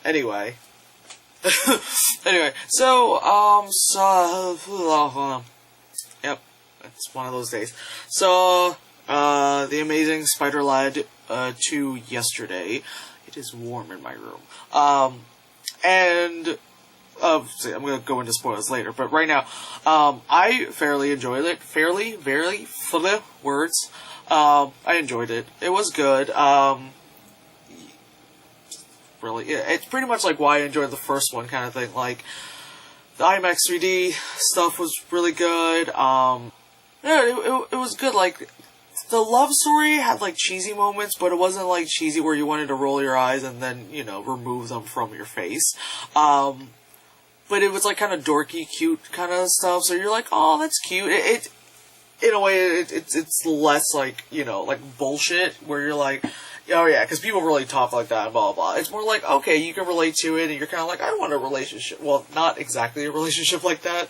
Anyway. Anyway, so, yep, it's one of those days. So, The Amazing Spider-Lad 2 yesterday. It is warm in my room. And, see, I'm gonna go into spoilers later, but right now, I fairly enjoyed it. Very full words. I enjoyed it. It was good. Really, it's pretty much like why I enjoyed the first one kind of thing. Like, the IMAX 3D stuff was really good. Yeah, it was good. Like, the love story had, like, cheesy moments, but it wasn't, like, cheesy where you wanted to roll your eyes and then, you know, remove them from your face. But it was, like, kind of dorky, cute kind of stuff, so you're like, oh, that's cute. In a way, it's less, like, you know, like, bullshit, where you're like, oh yeah, because people really talk like that, blah, blah, blah. It's more like, okay, you can relate to it, and you're kind of like, I want a relationship. Well, not exactly a relationship like that.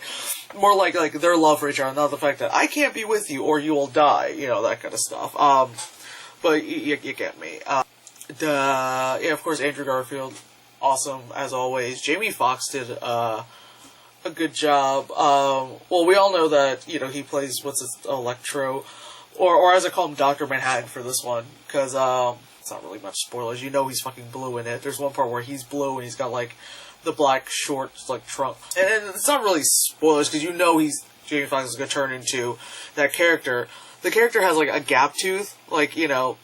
More like their love for each other, not the fact that I can't be with you, or you will die, you know, that kind of stuff. But you get me. Yeah, of course, Andrew Garfield, awesome, as always. Jamie Foxx did, a good job. Well, we all know that, you know, he plays, Electro, or as I call him, Dr. Manhattan for this one, because, it's not really much spoilers. You know he's fucking blue in it. There's one part where he's blue and he's got, like, the black short, like, trunk. And it's not really spoilers, because you know Jamie Foxx is going to turn into that character. The character has, like, a gap tooth, like, you know,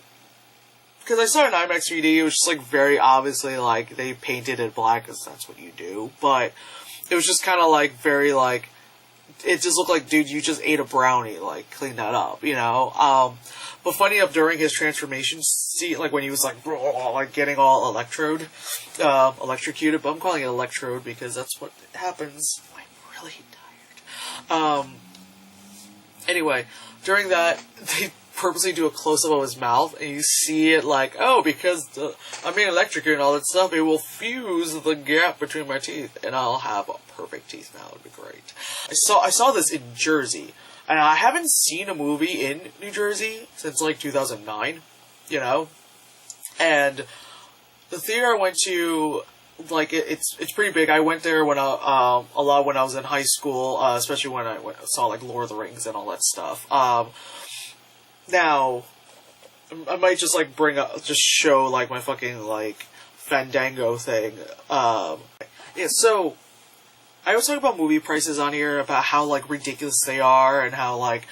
because I saw it in IMAX 3D, it was just, like, very obviously, like, they painted it black, because that's what you do, but it was just kind of, like, very, like, it just looked like, dude, you just ate a brownie, like, clean that up, you know? But funny enough, during his transformation scene, like, when he was, like, getting all electrocuted, but I'm calling it electrode because that's what happens when I'm really tired. Anyway, during that, they purposely do a close-up of his mouth, and you see it like, oh, because I'm being electrocuted and all that stuff, it will fuse the gap between my teeth, and I'll have a perfect teeth now. It would be great. I saw this in Jersey, and I haven't seen a movie in New Jersey since, like, 2009, you know? And the theater I went to, like, it's pretty big. I went there when a lot when I was in high school, especially when I saw, like, Lord of the Rings and all that stuff. Now, I might just, like, just show, like, my fucking, like, Fandango thing. Yeah, so, I was talking about movie prices on here, about how, like, ridiculous they are, and how, like,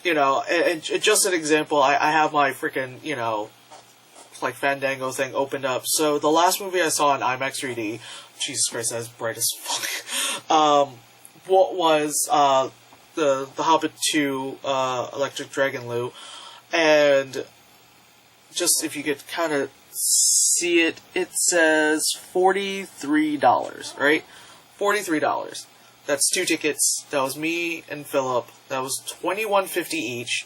you know, and just an example, I have my freaking, you know, like, Fandango thing opened up. So, the last movie I saw in IMAX 3D, Jesus Christ, that is bright as fuck, what was, the Hobbit 2, Electric Dragon Lou, and just if you could kind of see it, it says $43, right? $43. That's 2 tickets. That was me and Philip. That was $21.50 each.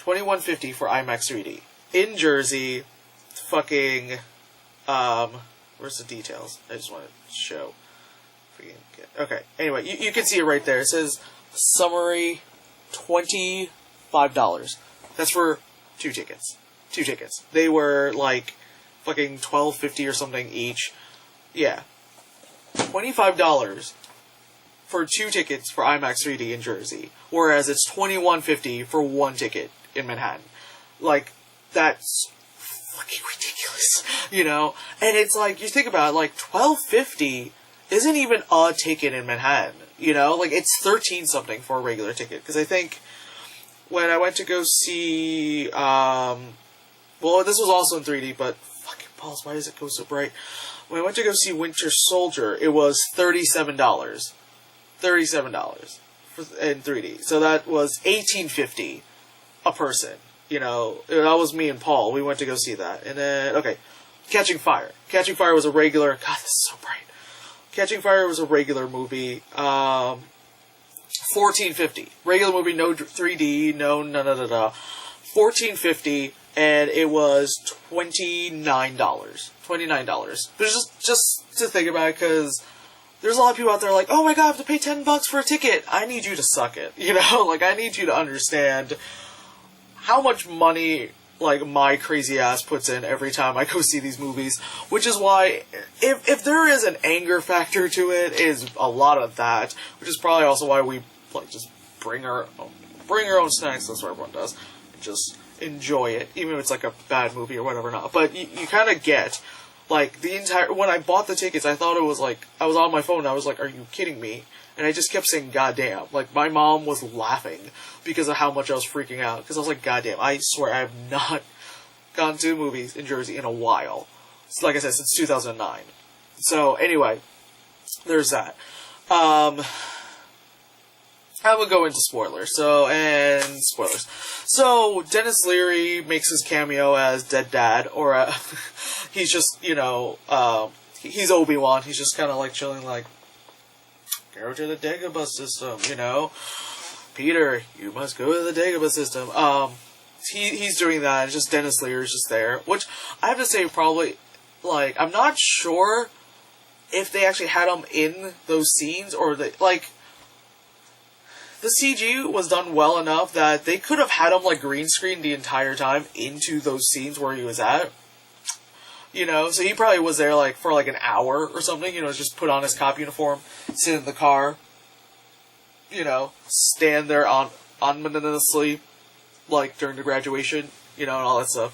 $21.50 for IMAX 3D. In Jersey, fucking, where's the details? I just want to show. Okay, anyway, you can see it right there. It says, summary, $25. That's for 2 tickets. 2 tickets. They were, like, fucking $12.50 or something each. Yeah. $25 for 2 tickets for IMAX 3D in Jersey, whereas it's $21.50 for 1 ticket in Manhattan. Like, that's fucking ridiculous, you know? And it's like, you think about it, like, $12.50 isn't even a ticket in Manhattan, you know? Like, it's 13 something for a regular ticket, because I think when I went to go see, well, this was also in 3D, but fucking balls, why does it go so bright? When I went to go see Winter Soldier, it was $37. $37 in 3D. So that was $18.50 a person. You know, that was me and Paul. We went to go see that. And then, okay, Catching Fire. Catching Fire was a regular, God, this is so bright. Catching Fire was a regular movie. $14.50. Regular movie, no 3D, no. $14.50, and it was $29. $29. But just to think about it, because there's a lot of people out there like, oh my god, I have to pay $10 for a ticket. I need you to suck it. You know, like, I need you to understand how much money like, my crazy ass puts in every time I go see these movies, which is why, if there is an anger factor to it, is a lot of that, which is probably also why we, like, just bring our own snacks, that's what everyone does, and just enjoy it, even if it's, like, a bad movie or whatever not, but you kind of get, like, the entire, when I bought the tickets, I thought it was, like, I was on my phone, and I was like, are you kidding me? And I just kept saying, goddamn. Like, my mom was laughing because of how much I was freaking out. Because I was like, goddamn, I swear I have not gone to movies in Jersey in a while. So, like I said, since 2009. So, anyway, there's that. I would go into spoilers. Spoilers. So, Dennis Leary makes his cameo as Dead Dad, or, he's just, he's Obi-Wan. He's just kind of, like, chilling, like, go to the Dagobah system, Peter, you must go to the Dagobah system. He's doing that, and just Dennis Leary's just there, which I have to say probably, like, I'm not sure if they actually had him in those scenes, or the CG was done well enough that they could have had him, like, green screen the entire time into those scenes where he was at. So he probably was there, like, for, like, an hour or something, just put on his cop uniform, sit in the car, stand there ominously, like, during the graduation, and all that stuff.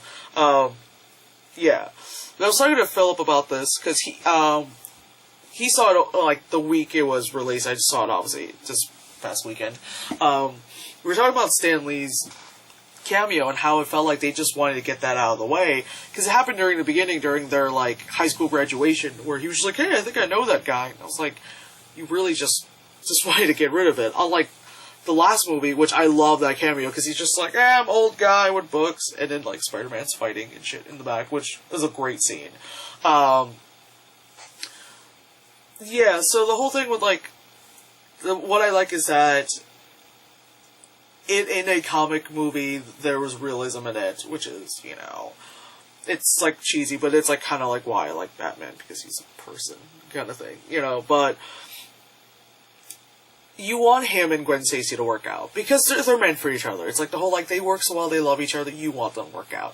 Yeah. But I was talking to Philip about this, because he saw it, like, the week it was released. I just saw it, obviously, this past weekend. We were talking about Stan Lee's cameo and how it felt like they just wanted to get that out of the way, because it happened during the beginning, during their, like, high school graduation, where he was just like, hey, I think I know that guy, and I was like, you really just wanted to get rid of it, unlike the last movie, which I love that cameo, because he's just like, I'm old guy with books, and then, like, Spider-Man's fighting and shit in the back, which is a great scene. Yeah, so the whole thing with, like, what I like is that in a comic movie, there was realism in it, which is, it's, like, cheesy, but it's, like, kind of like why I like Batman, because he's a person, kind of thing, but you want him and Gwen Stacy to work out, because they're meant for each other. It's like the whole, like, they work so well, they love each other, you want them to work out.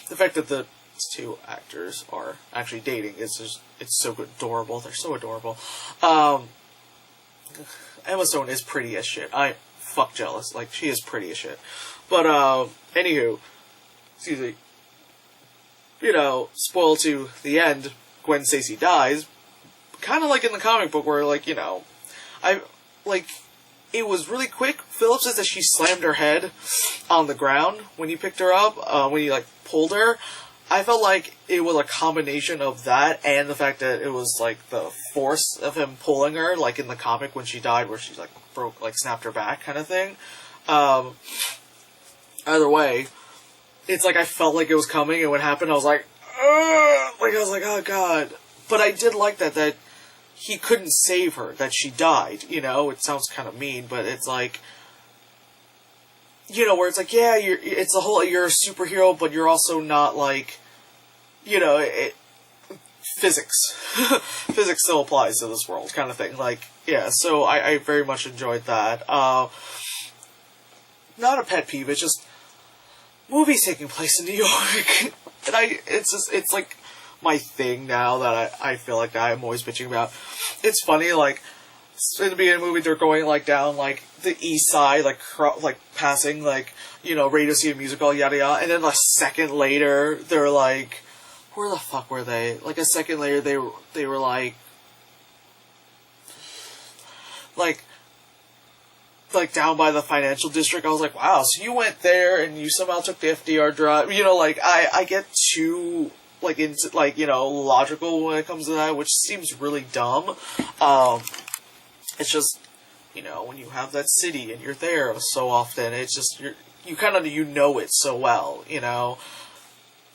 The fact that the two actors are actually dating is just, it's so adorable, they're so adorable. Emma Stone is pretty as shit. Fuck jealous. Like, she is pretty as shit. But, anywho, excuse me, spoil to the end, Gwen Stacy dies, kind of like in the comic book where, like, it was really quick. Philip says that she slammed her head on the ground when he picked her up, when he, like, pulled her. I felt like it was a combination of that and the fact that it was, like, the force of him pulling her, like in the comic when she died, where she, like, snapped her back kind of thing. Either way, it's like I felt like it was coming, and when it happened, I was like, ugh! Like, I was like, oh god. But I did like that he couldn't save her, that she died, It sounds kind of mean, but it's like, where it's like, yeah, it's the whole, you're a superhero, but you're also not, like, physics. Physics still applies to this world, kind of thing. Like, yeah, so I very much enjoyed that. Not a pet peeve, it's just movies taking place in New York. And it's like my thing now that I feel like I'm always bitching about. It's funny, like, in the beginning of the movie, they're going, like, down, like, the east side, like, passing, like, Radio City Music Hall, yada yada, and then a second later, they're like, where the fuck were they? Like, a second later, they were like, down by the financial district. I was like, wow, so you went there, and you somehow took the FDR drive, like, I get too, like, into, like, logical when it comes to that, which seems really dumb. It's just, when you have that city and you're there so often, it's just, you kind of, it so well,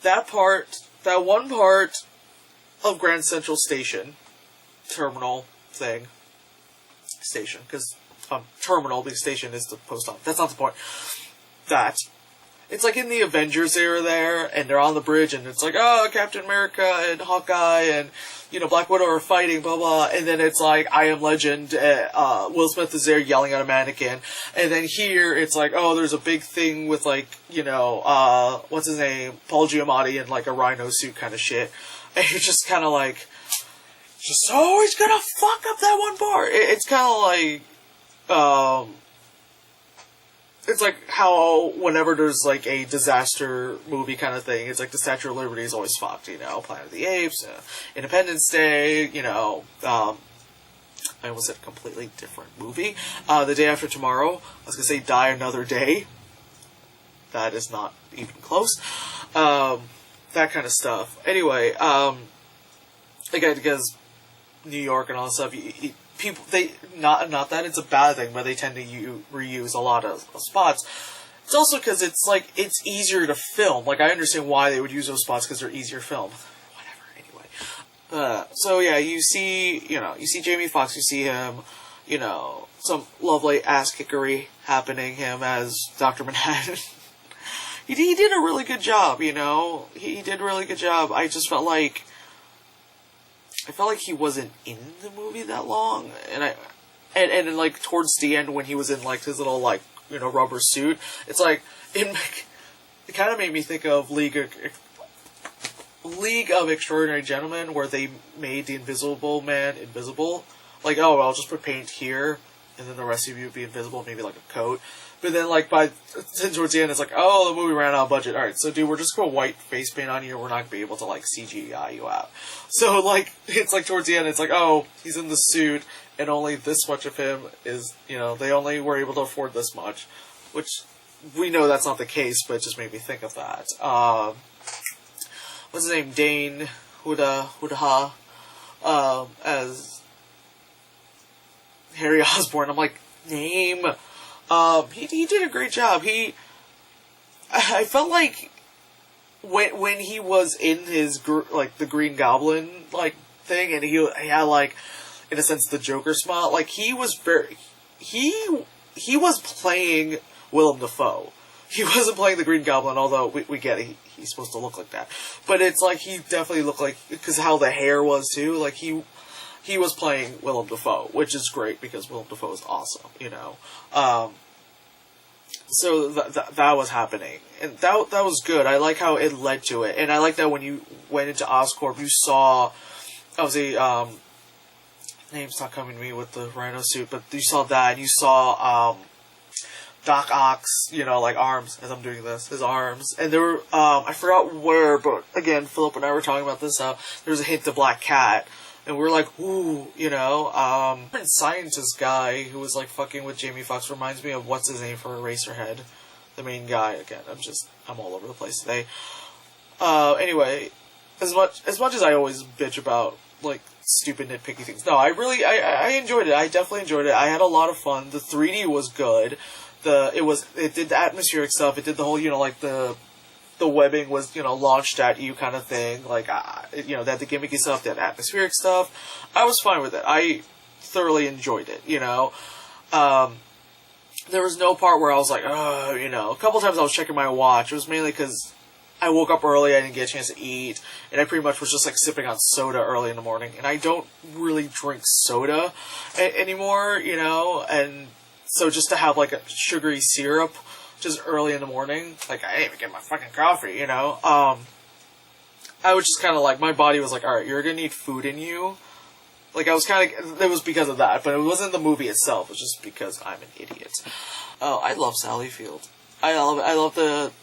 That one part of Grand Central Station, terminal thing, station, because terminal, the station is the post office, that's not the point. That it's like in the Avengers era there, and they're on the bridge, and it's like, oh, Captain America and Hawkeye and, you know, Black Widow are fighting, blah, blah, and then it's like, I Am Legend, Will Smith is there yelling at a mannequin, and then here, it's like, oh, there's a big thing with, like, you know, what's his name, Paul Giamatti in, like, a rhino suit kind of shit, and you're just kind of like, just always gonna fuck up that one part. It's kind of like, it's like how whenever there's like a disaster movie kind of thing, it's like the Statue of Liberty is always fucked, you know, Planet of the Apes, Independence Day, you know, I almost said a completely different movie. The Day After Tomorrow, I was gonna say Die Another Day. That is not even close. That kind of stuff. Anyway, again, because New York and all that stuff, people, they, not that it's a bad thing, but they tend to reuse a lot of spots. It's also because it's like, it's easier to film. Like, I understand why they would use those spots, because they're easier to film. Whatever, anyway. So yeah, you see Jamie Foxx, you see him, you know, some lovely ass-kickery happening, him as Dr. Manhattan. He did a really good job, you know? He did a really good job. I just felt like he wasn't in the movie that long, and like towards the end when he was in like his little like, you know, rubber suit, it's like it kind of made me think of League of Extraordinary Gentlemen, where they made the Invisible Man invisible. Like, oh, I'll just put paint here, and then the rest of you would be invisible, maybe like a coat. But then, like, towards the end, it's like, oh, the movie ran out of budget. Alright, so dude, we're just going to white face paint on you, and we're not going to be able to, like, CGI you out. So, like, it's like, towards the end, it's like, oh, he's in the suit, and only this much of him is, you know, they only were able to afford this much. Which, we know that's not the case, but it just made me think of that. What's his name? Dane Hudaha, as Harry Osborn. I'm like, name... he did a great job. I felt like when he was in his like the Green Goblin like thing, and he had like, in a sense, the Joker smile. Like, he was playing Willem Dafoe. He wasn't playing the Green Goblin, although we get it, he's supposed to look like that. But it's like he definitely looked like, because how the hair was too. Like he was playing Willem Dafoe, which is great because Willem Dafoe is awesome, you know. So that was happening, and that was good. I like how it led to it, and I like that when you went into Oscorp, you saw, obviously, name's not coming to me with the rhino suit, but you saw that, and you saw Doc Ock's, you know, like arms, as I'm doing this, his arms, and there were, I forgot where, but again, Philip and I were talking about this, there was a hint to Black Cat. And we were like, ooh, you know, scientist guy who was like fucking with Jamie Foxx reminds me of what's his name for Eraserhead, the main guy. Again, I'm all over the place today. Anyway, as much as I always bitch about like stupid nitpicky things, no, I enjoyed it. I definitely enjoyed it. I had a lot of fun. The 3D was good. It did the atmospheric stuff. It did the whole, you know, like the webbing was, you know, launched at you kind of thing. Like, you know, they had the gimmicky stuff, they had atmospheric stuff. I was fine with it. I thoroughly enjoyed it, you know. There was no part where I was like, oh, you know. A couple times I was checking my watch. It was mainly because I woke up early, I didn't get a chance to eat, and I pretty much was just, like, sipping on soda early in the morning. And I don't really drink soda anymore, you know. And so just to have, like, a sugary syrup just early in the morning, like, I didn't even get my fucking coffee, you know, I was just kind of like, my body was like, alright, you're gonna need food in you, like, I was kind of, it was because of that, but it wasn't the movie itself, it was just because I'm an idiot. Oh, I love Sally Field. I love it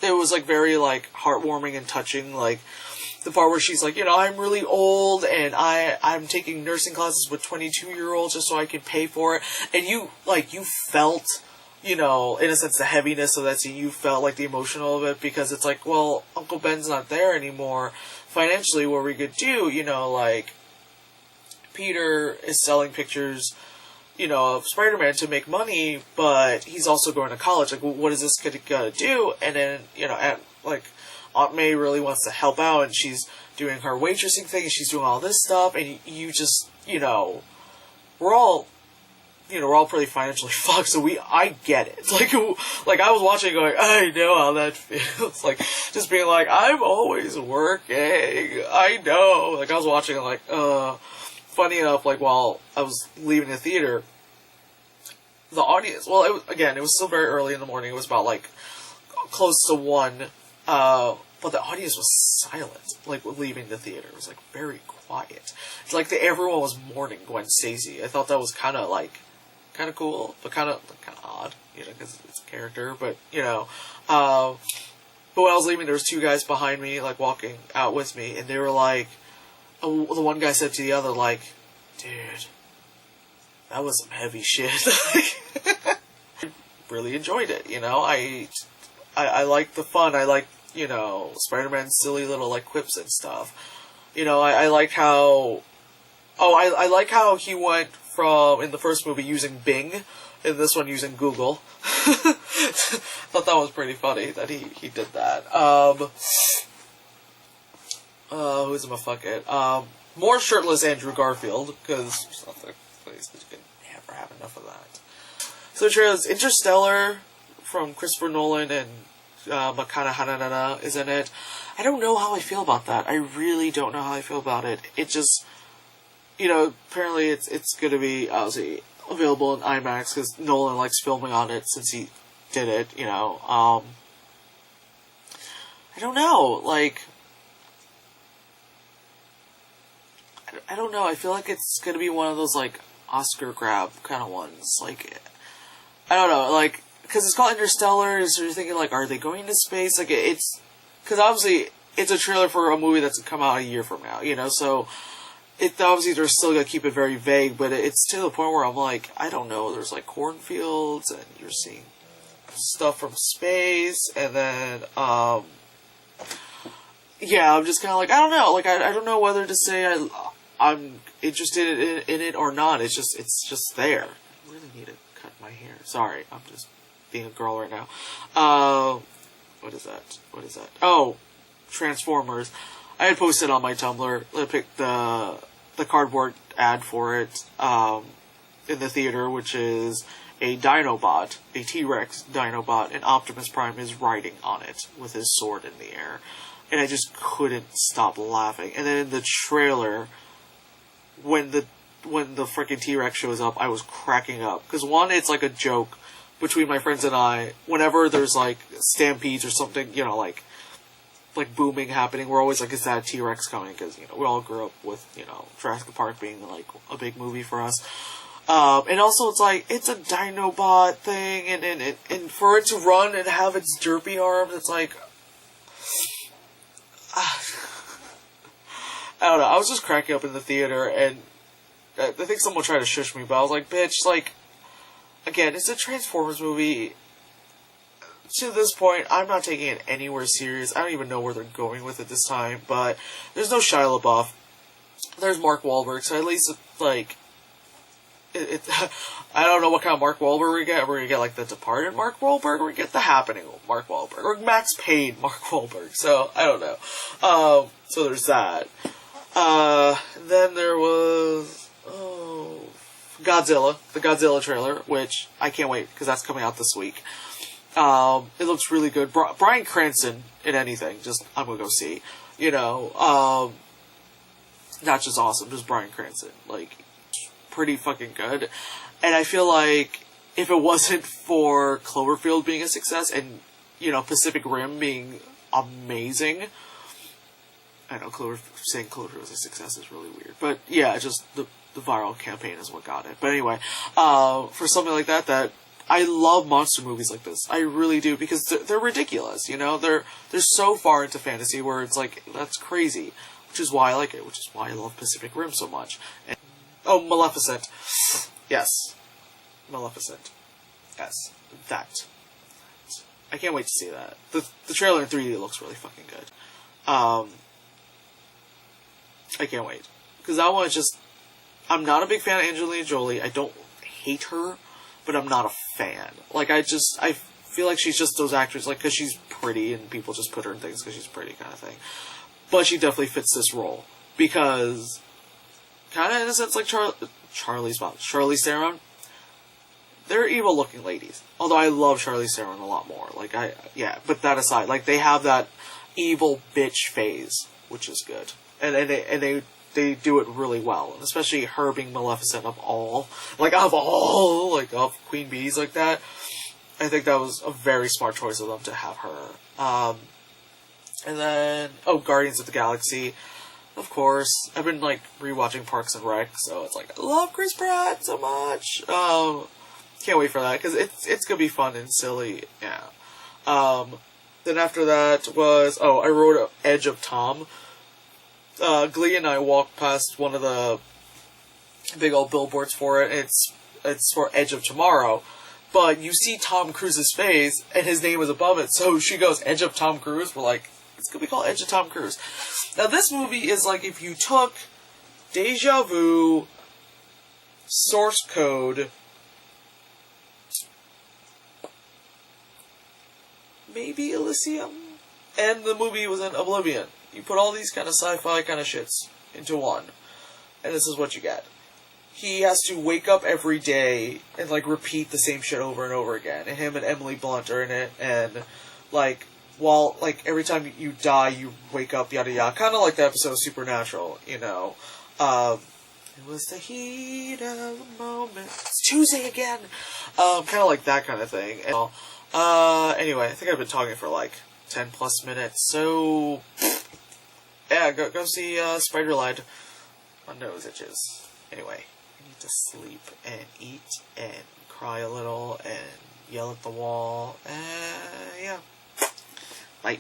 was, like, very, like, heartwarming and touching, like, the part where she's like, you know, I'm really old, and I'm taking nursing classes with 22-year-olds just so I can pay for it, and you felt, you know, in a sense, the heaviness of that scene. You felt like the emotional of it, because it's like, well, Uncle Ben's not there anymore. Financially, what we could do, you know, like, Peter is selling pictures, you know, of Spider-Man to make money, but he's also going to college. Like, what is this gonna do? And then, you know, like, Aunt May really wants to help out, and she's doing her waitressing thing, and she's doing all this stuff, and you just, you know, we're all we're all pretty financially fucked, so I get it. Like I was watching going, I know how that feels. Like, just being like, I'm always working. I know. Like, I was watching it like, funny enough, like, while I was leaving the theater, the audience, well, it was still very early in the morning. It was about, like, close to 1, but the audience was silent, like, leaving the theater. It was, like, very quiet. It's like everyone was mourning Gwen Stacy. I thought that was kind of cool, but kind of odd, because it's a character, but, but when I was leaving, there was 2 guys behind me, like, walking out with me, and they were like, the one guy said to the other, like, dude, that was some heavy shit. Really enjoyed it, I like the fun, I like, Spider-Man's silly little, like, quips and stuff. I like how, I like how he went from, in the first movie, using Bing, in this one using Google. Thought that was pretty funny that he did that. Who's in my fucking, more shirtless Andrew Garfield, because there's nothing, please, you can never have enough of that. So the trailers, Interstellar, from Christopher Nolan, and Makana Hananana is in it. I don't know how I feel about that. I really don't know how I feel about it. It just, apparently it's going to be, obviously, available in IMAX, because Nolan likes filming on it since he did it, I don't know, like, I don't know, I feel like it's going to be one of those, like, Oscar grab kind of ones, like, I don't know, like, because it's called Interstellar, so you're thinking, like, are they going to space? Like, it's, because obviously, it's a trailer for a movie that's come out a year from now, so, it, obviously, they're still going to keep it very vague, but it's to the point where I'm like, I don't know, there's, like, cornfields, and you're seeing stuff from space, and then, yeah, I'm just kind of like, I don't know, like, I don't know whether to say I'm interested in it or not, it's just there. I really need to cut my hair, sorry, I'm just being a girl right now. What is that? Oh, Transformers. I had posted on my Tumblr, I picked the cardboard ad for it, in the theater, which is a Dinobot, a T-Rex Dinobot, and Optimus Prime is riding on it with his sword in the air. And I just couldn't stop laughing. And then in the trailer, when the freaking T-Rex shows up, I was cracking up. Because one, it's like a joke between my friends and I. Whenever there's like stampedes or something, like booming happening, we're always like, is that a T-Rex coming? Because, we all grew up with, Jurassic Park being like a big movie for us. And also it's like, it's a Dinobot thing, and for it to run and have its derpy arms, it's like, I don't know, I was just cracking up in the theater, and I think someone tried to shush me, but I was like, bitch, like, again, it's a Transformers movie. To this point, I'm not taking it anywhere serious. I don't even know where they're going with it this time, but there's no Shia LaBeouf. There's Mark Wahlberg, so at least, like, I don't know what kind of Mark Wahlberg we get. We're gonna get, like, the Departed Mark Wahlberg, or we get the Happening Mark Wahlberg, or Max Payne Mark Wahlberg, so, I don't know. So there's that. Then there was, Godzilla, the Godzilla trailer, which I can't wait, because that's coming out this week. It looks really good. Bryan Cranston in anything, just, I'm gonna go see. Not just awesome, just Bryan Cranston. Like, pretty fucking good. And I feel like, if it wasn't for Cloverfield being a success, and, Pacific Rim being amazing, I know saying Cloverfield was a success is really weird, but yeah, just the viral campaign is what got it. But anyway, for something like that I love monster movies like this. I really do, because they're ridiculous, They're so far into fantasy where it's like, that's crazy. Which is why I like it, which is why I love Pacific Rim so much. And, Maleficent. Yes. Maleficent. Yes. That. I can't wait to see that. The trailer in 3D looks really fucking good. I can't wait. Because that one is just, I'm not a big fan of Angelina Jolie. I don't hate her, but I'm not a fan. Like, I feel like she's just those actors, like, because she's pretty, and people just put her in things because she's pretty kind of thing. But she definitely fits this role. Because, kind of in a sense, like Charlize Theron, they're evil-looking ladies. Although I love Charlize Theron a lot more. Like, but that aside, like, they have that evil bitch phase, which is good. And they do it really well. And especially her being Maleficent of Queen Bees like that. I think that was a very smart choice of them to have her. And then, Guardians of the Galaxy. Of course. I've been, like, rewatching Parks and Rec, so it's like, I love Chris Pratt so much. Can't wait for that, because it's gonna be fun and silly, yeah. Then after that was, I wrote Edge of Tom. Glee and I walked past one of the big old billboards for it. It's for Edge of Tomorrow. But you see Tom Cruise's face, and his name is above it. So she goes, Edge of Tom Cruise. We're like, it's going to be called Edge of Tom Cruise. Now, this movie is like if you took Deja Vu, Source Code, maybe Elysium, and the movie was in Oblivion. You put all these kind of sci-fi kind of shits into one, and this is what you get. He has to wake up every day and, like, repeat the same shit over and over again. And him and Emily Blunt are in it, and, like, every time you die, you wake up, yada yada. Kind of like the episode of Supernatural, you know. It was the heat of the moment. It's Tuesday again! Kind of like that kind of thing. And, anyway, I think I've been talking for, like, 10 plus minutes, so... Yeah, go see Spider-Lad. My nose itches. Anyway, I need to sleep and eat and cry a little and yell at the wall. Yeah. Bye.